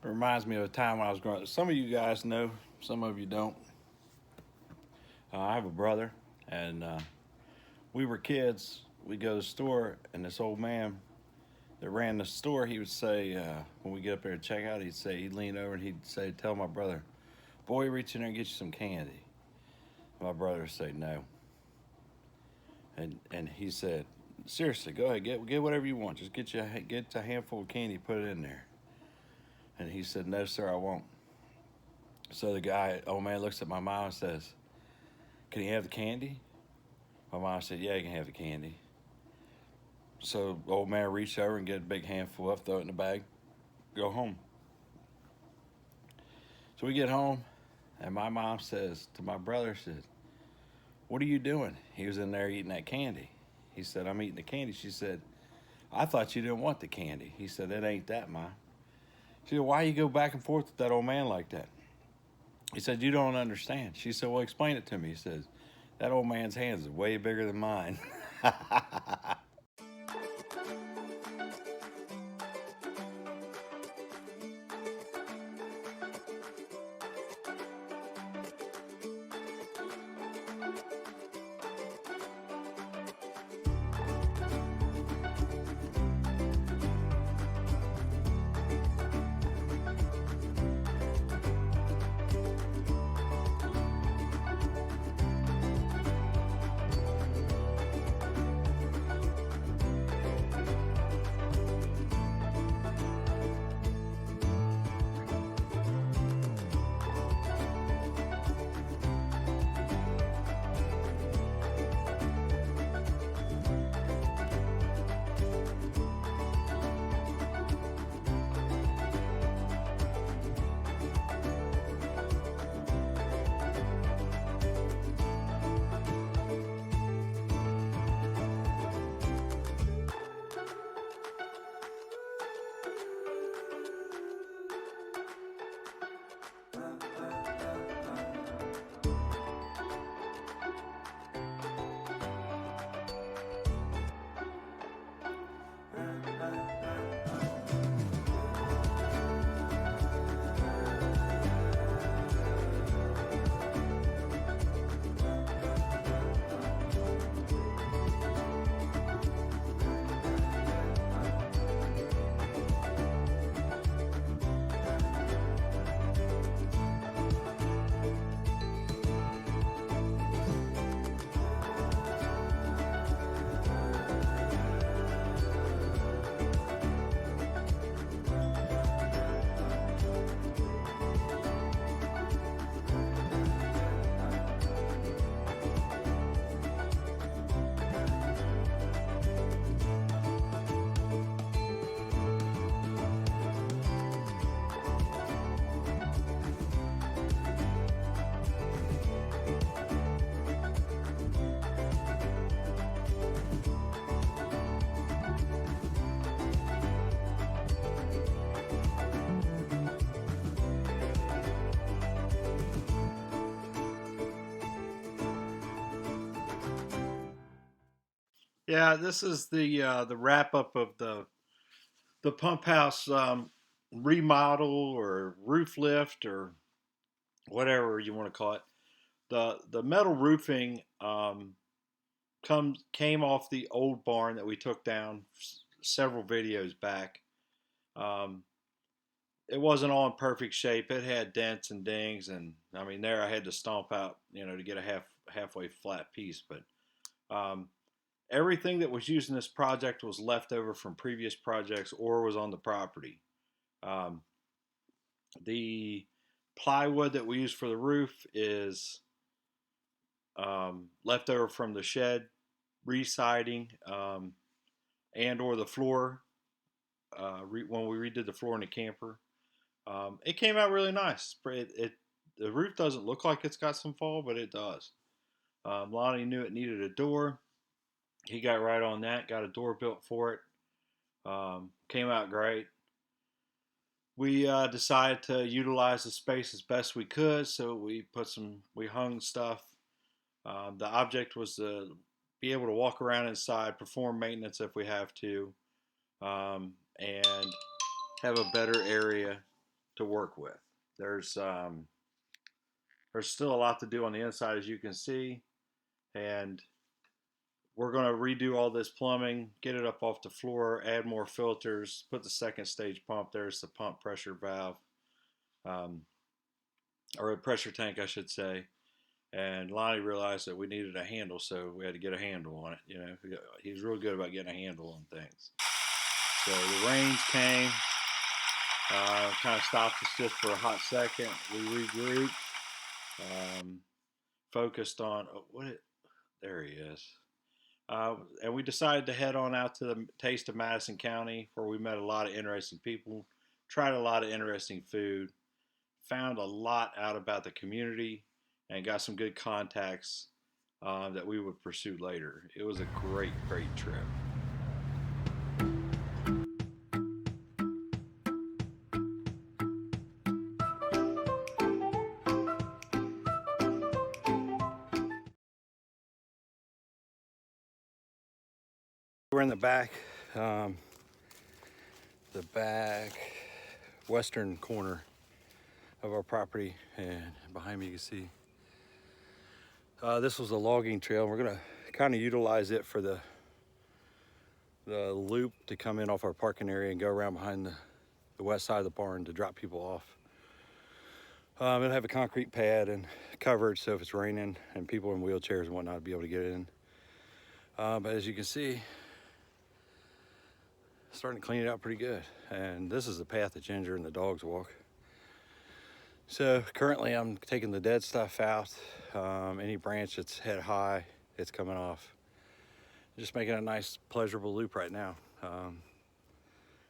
Reminds me of a time when I was growing up. Some of you guys know, some of you don't. I have a brother, and we were kids. We'd go to the store, and this old man that ran the store, he would say, when we get up there to check out, he'd lean over and he'd say, tell my brother, boy, reach in there and get you some candy. My brother would say, no. And he said, seriously, go ahead, get whatever you want. Just get a handful of candy, put it in there. And he said, no, sir, I won't. So old man, looks at my mom and says, can he have the candy? My mom said, yeah, he can have the candy. So old man reached over and get a big handful up, throw it in the bag, go home. So we get home, and my mom says to my brother, says, what are you doing? He was in there eating that candy. He said, I'm eating the candy. She said, I thought you didn't want the candy. He said, it ain't that, Ma. She said, why you go back and forth with that old man like that? He said, you don't understand. She said, well, explain it to me. He says, that old man's hands are way bigger than mine. Yeah, this is the wrap up of the pump house remodel or roof lift or whatever you want to call it. The metal roofing came off the old barn that we took down several videos back. Um, it wasn't all in perfect shape. It had dents and dings, and I mean, there I had to stomp out, to get a halfway flat piece. But um, everything that was used in this project was left over from previous projects or was on the property. Um, the plywood that we use for the roof is left over from the shed re-siding, and or the floor when we redid the floor in the camper. It came out really nice. The roof doesn't look like it's got some fall, but it does. Lonnie knew it needed a door. He got right on that. Got a door built for it. Came out great. We decided to utilize the space as best we could, so we hung stuff. The object was to be able to walk around inside, perform maintenance if we have to, and have a better area to work with. There's still a lot to do on the inside, as you can see, and we're going to redo all this plumbing, get it up off the floor, add more filters, put the second stage pump. There's the pump pressure valve, or a pressure tank, I should say. And Lonnie realized that we needed a handle, so we had to get a handle on it. You know, he's real good about getting a handle on things. So the rains came, kind of stopped us just for a hot second. We regrouped, focused on there he is. And we decided to head on out to the Taste of Madison County, where we met a lot of interesting people, tried a lot of interesting food, found a lot out about the community, and got some good contacts that we would pursue later. It was a great, great trip. We're in the back western corner of our property, and behind me you can see this was a logging trail. We're gonna kind of utilize it for the loop to come in off our parking area and go around behind the west side of the barn to drop people off. It'll have a concrete pad and coverage, so if it's raining and people in wheelchairs and whatnot, be able to get in. But as you can see, starting to clean it out pretty good. And this is the path that Ginger and the dogs walk. So currently I'm taking the dead stuff out. Any branch that's head high, it's coming off. Just making a nice pleasurable loop right now.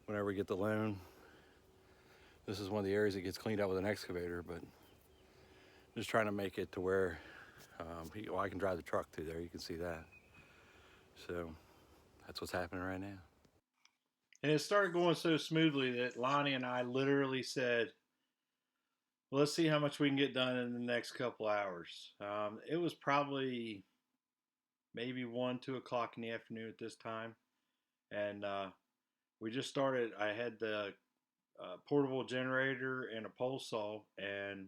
Whenever we get the loan, this is one of the areas that gets cleaned out with an excavator, but just trying to make it to where I can drive the truck through there. You can see that. So that's what's happening right now. And it started going so smoothly that Lonnie and I literally said, well, let's see how much we can get done in the next couple hours. It was probably maybe 1, 2 o'clock in the afternoon at this time. And we just started. I had the portable generator and a pole saw, and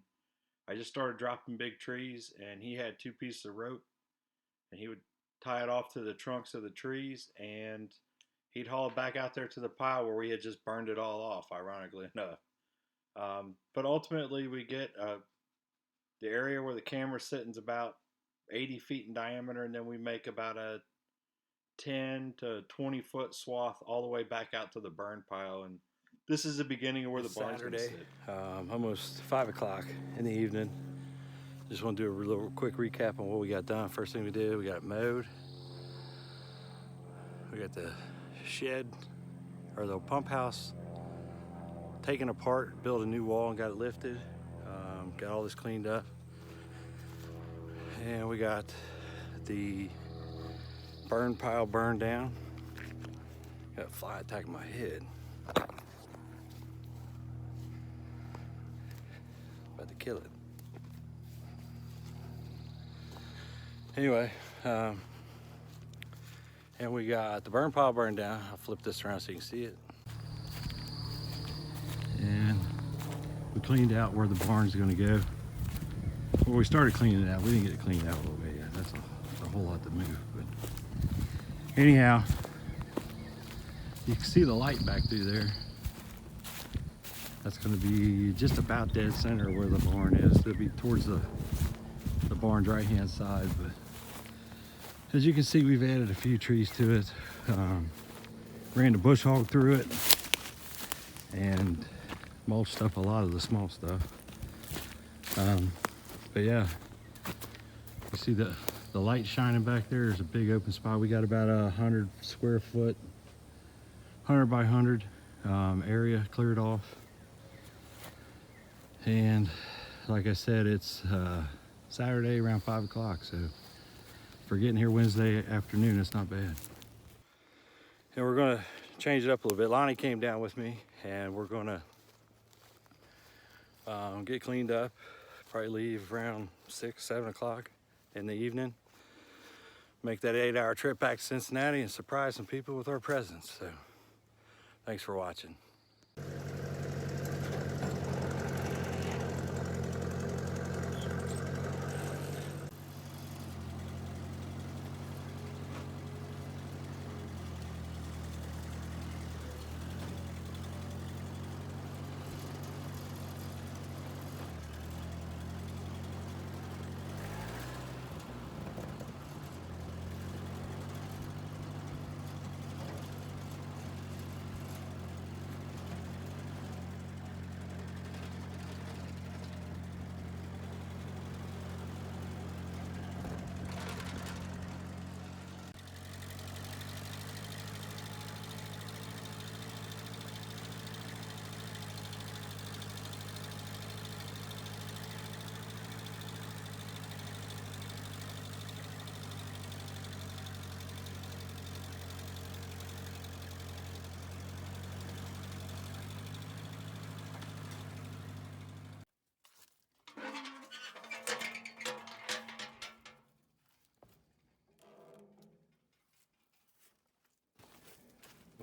I just started dropping big trees, and he had 2 pieces of rope, and he would tie it off to the trunks of the trees, and he'd haul it back out there to the pile where we had just burned it all off, ironically enough. But ultimately we get the area where the camera's sitting is about 80 feet in diameter, and then we make about a 10 to 20 foot swath all the way back out to the burn pile. And this is the beginning of where the barn's going to sit. Almost 5 o'clock in the evening. Just want to do a little quick recap on what we got done. First thing we did, we got it mowed. We got the shed, or the pump house, taken apart, built a new wall and got it lifted. Got all this cleaned up. And we got the burn pile burned down. Got a fly attacking my head. About to kill it. Anyway, and we got the burn pile burned down. I'll flip this around so you can see it. And we cleaned out where the barn's gonna go. Well, we started cleaning it out. We didn't get it cleaned out a little bit yet. That's a whole lot to move. But anyhow, you can see the light back through there. That's gonna be just about dead center where the barn is. It'll be towards the barn's right-hand side. But as you can see, we've added a few trees to it. Ran the bush hog through it and mulched up a lot of the small stuff. But yeah, you see the light shining back there. There's a big open spot. We got about 100 square foot, 100 by 100 area cleared off. And like I said, it's Saturday around 5 o'clock. So for getting here Wednesday afternoon, it's not bad. And we're gonna change it up a little bit. Lonnie came down with me, and we're gonna get cleaned up. Probably leave around 6, 7 o'clock in the evening. Make that 8-hour trip back to Cincinnati and surprise some people with our presence. So thanks for watching.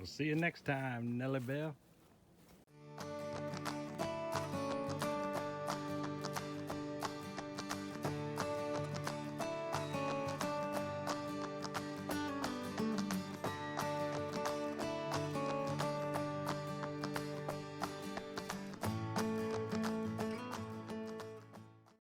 We'll see you next time, Nellie Bell.